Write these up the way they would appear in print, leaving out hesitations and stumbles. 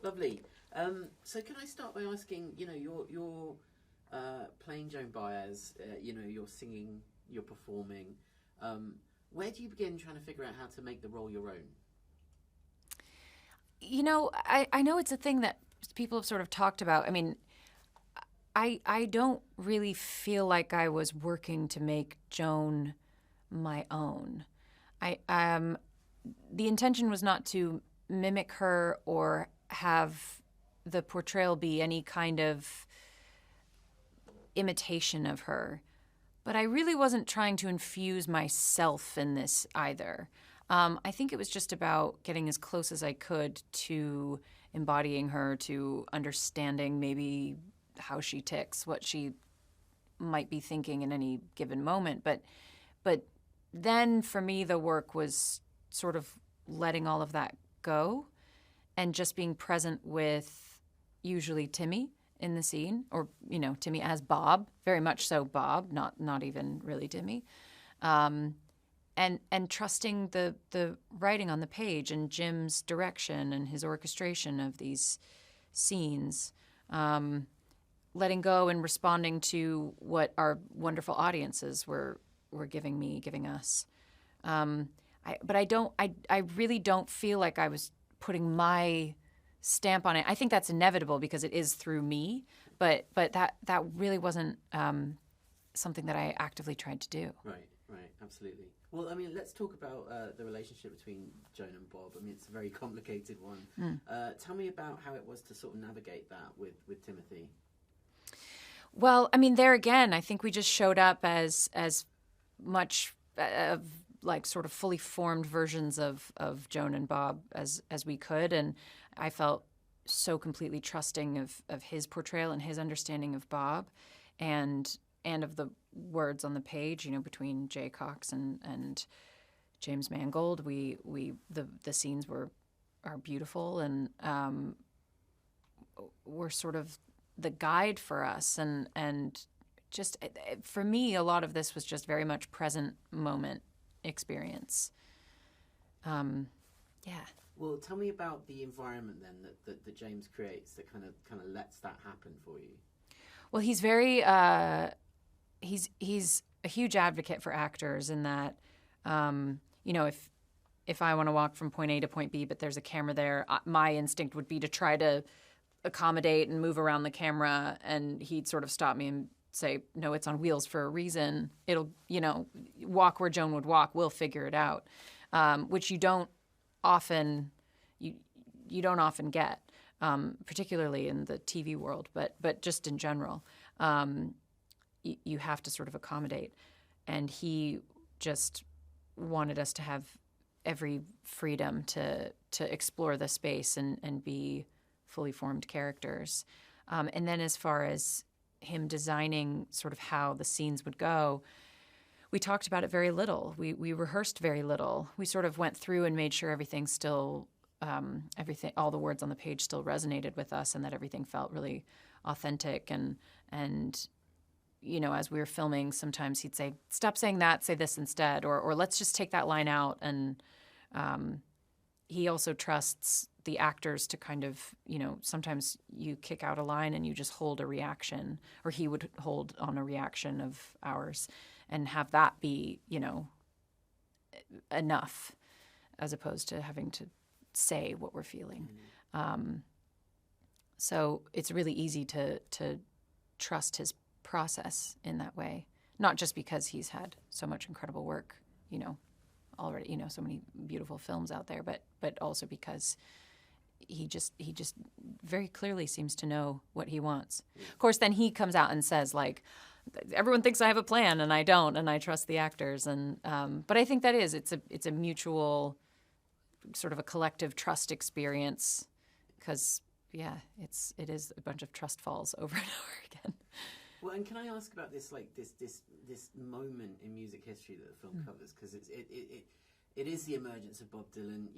Lovely. So can I start by asking, you're playing Joan Baez, you're singing, you're performing. Where do you begin trying to figure out how to make the role your own? I know it's a thing that people have sort of talked about. I mean, I don't really feel like I was working to make Joan my own. The intention was not to mimic her or have the portrayal be any kind of imitation of her. But I really wasn't trying to infuse myself in this either. I think it was just about getting as close as I could to embodying her, to understanding maybe how she ticks, what she might be thinking in any given moment. But then for me, the work was sort of letting all of that go and just being present with usually Timmy in the scene, or Timmy as Bob, very much so Bob, not even really Timmy, and trusting the writing on the page and Jim's direction and his orchestration of these scenes, letting go and responding to what our wonderful audiences were giving us. But I really don't feel like I was putting my stamp on it. I think that's inevitable because it is through me, but that really wasn't something that I actively tried to do. Right, absolutely. Well, I mean, let's talk about the relationship between Joan and Bob. I mean, it's a very complicated one. Tell me about how it was to sort of navigate that with Timothy. Well, I mean, there again, I think we just showed up as much like sort of fully formed versions of Joan and Bob as we could, and I felt so completely trusting of his portrayal and his understanding of Bob, and of the words on the page. Between Jay Cox and James Mangold, the scenes are beautiful and were sort of the guide for us, and just for me, a lot of this was just very much present moment experience. Yeah. Well, tell me about the environment then that James creates that kind of lets that happen for you. Well, he's very he's a huge advocate for actors in that if I want to walk from point A to point B, but there's a camera there, my instinct would be to try to accommodate and move around the camera, and he'd sort of stop me and say, no, it's on wheels for a reason. It'll, walk where Joan would walk. We'll figure it out, which you don't often get, particularly in the TV world, but just in general. You have to sort of accommodate. And he just wanted us to have every freedom to explore the space and be fully formed characters. And then as far as him designing sort of how the scenes would go, we talked about it very little. We rehearsed very little. We sort of went through and made sure everything still, all the words on the page still resonated with us, and that everything felt really authentic. And as we were filming, sometimes he'd say, "Stop saying that, say this instead," or "Let's just take that line out." And he also trusts the actors to kind of, sometimes you kick out a line and you just hold a reaction, or he would hold on a reaction of ours and have that be, enough, as opposed to having to say what we're feeling. So it's really easy to trust his process in that way, not just because he's had so much incredible work, already, so many beautiful films out there, but also because he just very clearly seems to know what he wants. Of course, then he comes out and says, like, everyone thinks I have a plan and I don't, and I trust the actors. And but I think that it's a mutual, sort of a collective trust experience, because it is a bunch of trust falls over and over again. Well, and can I ask about this moment in music history that the film covers? Because it is the emergence of Bob Dylan.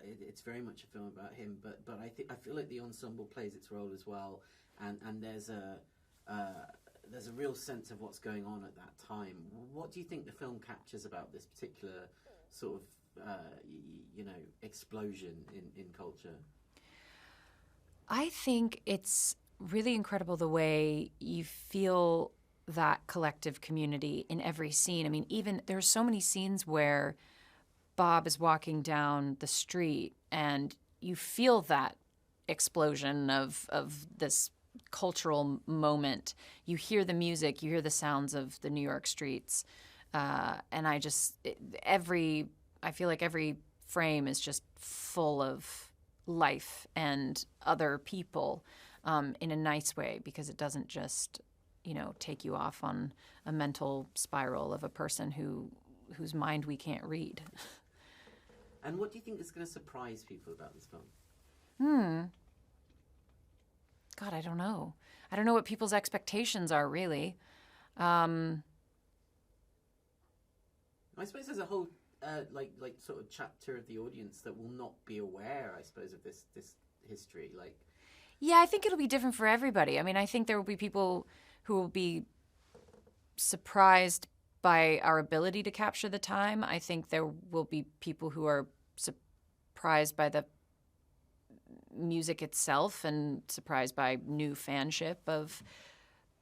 It's very much a film about him. But I feel like the ensemble plays its role as well, and there's a real sense of what's going on at that time. What do you think the film captures about this particular sort of explosion in culture? I think it's really incredible the way you feel that collective community in every scene. I mean, even there are so many scenes where Bob is walking down the street and you feel that explosion of this cultural moment. You hear the music, you hear the sounds of the New York streets. And I feel like every frame is just full of life and other people in a nice way, because it doesn't just, take you off on a mental spiral of a person whose mind we can't read. And what do you think is going to surprise people about this film? God, I don't know. I don't know what people's expectations are, really. I suppose there's a whole like sort of chapter of the audience that will not be aware, I suppose, of this history. Yeah, I think it'll be different for everybody. I mean, I think there will be people who will be surprised by our ability to capture the time. I think there will be people who are surprised by the music itself and surprised by new fanship of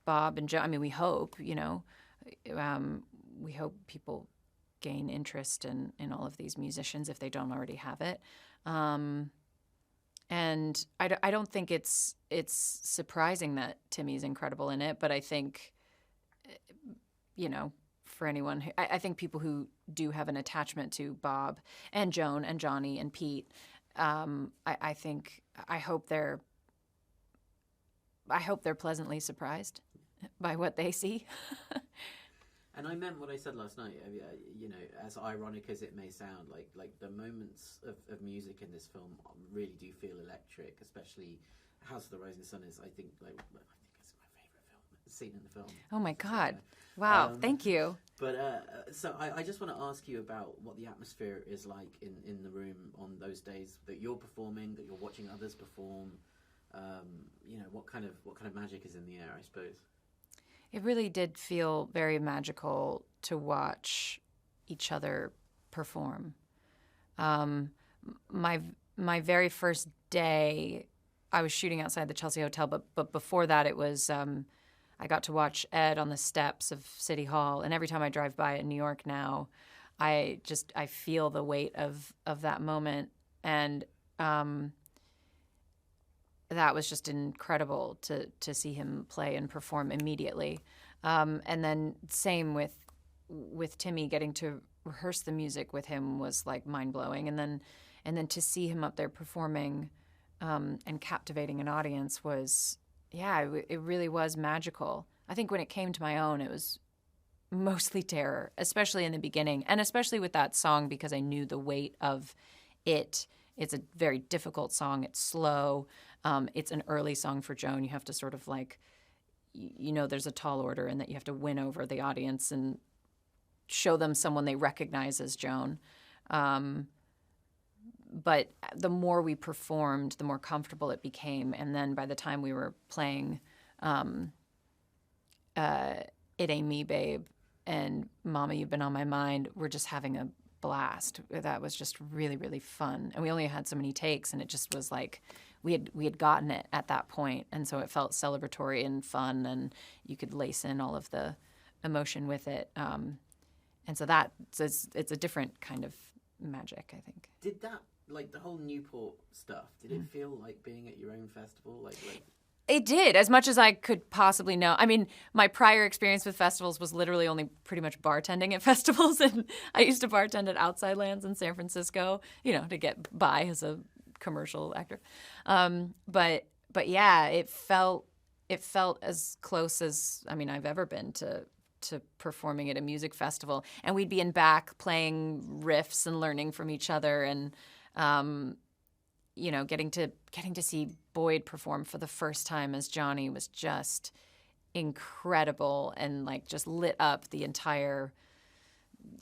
Bob and Joan. I mean, we hope, we hope people gain interest in all of these musicians if they don't already have it. And I don't think it's surprising that Timmy's incredible in it, but I think, for anyone, I think people who do have an attachment to Bob and Joan and Johnny and Pete, I hope they're pleasantly surprised by what they see. And I meant what I said last night. As ironic as it may sound, like the moments of music in this film really do feel electric. Especially House of the Rising Sun is, I think it's my favorite scene in the film. Oh my God! Wow, thank you. But so I just want to ask you about what the atmosphere is like in the room on those days that you're performing, that you're watching others perform. What kind of magic is in the air, I suppose. It really did feel very magical to watch each other perform. My very first day, I was shooting outside the Chelsea Hotel, but before that, it was I got to watch Ed on the steps of City Hall, and every time I drive by it in New York now, I feel the weight of that moment, and that was just incredible to see him play and perform immediately. And then same with Timmy, getting to rehearse the music with him was like mind-blowing. And then to see him up there performing and captivating an audience was, it really was magical. I think when it came to my own, it was mostly terror, especially in the beginning, and especially with that song, because I knew the weight of it. It's a very difficult song. It's slow. It's an early song for Joan. You have to sort of there's a tall order, and that you have to win over the audience and show them someone they recognize as Joan. But the more we performed, the more comfortable it became. And then by the time we were playing It Ain't Me, Babe, and Mama, You've Been on My Mind, we're just having a blast. That was just really, really fun. And we only had so many takes, and it just was like we had gotten it at that point. And so it felt celebratory and fun, and you could lace in all of the emotion with it. And so it's a different kind of magic, I think. Did that, the whole Newport stuff, did it feel like being at your own festival? It did, as much as I could possibly know. I mean, my prior experience with festivals was literally only pretty much bartending at festivals, and I used to bartend at Outside Lands in San Francisco, to get by as a commercial actor. But yeah, it felt as close as I've ever been to performing at a music festival, and we'd be in back playing riffs and learning from each other, and getting to see Boyd perform for the first time as Johnny was just incredible, and just lit up the entire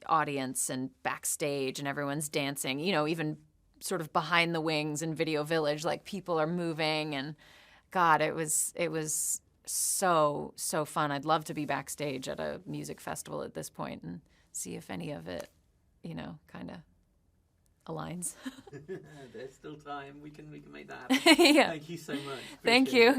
audience and backstage, and everyone's dancing, even sort of behind the wings in Video Village, people are moving, and God, it was so fun. I'd love to be backstage at a music festival at this point and see if any of it, kind of aligns. There's still time. We can make that happen. Yeah. Thank you so much. Thank Appreciate you. it.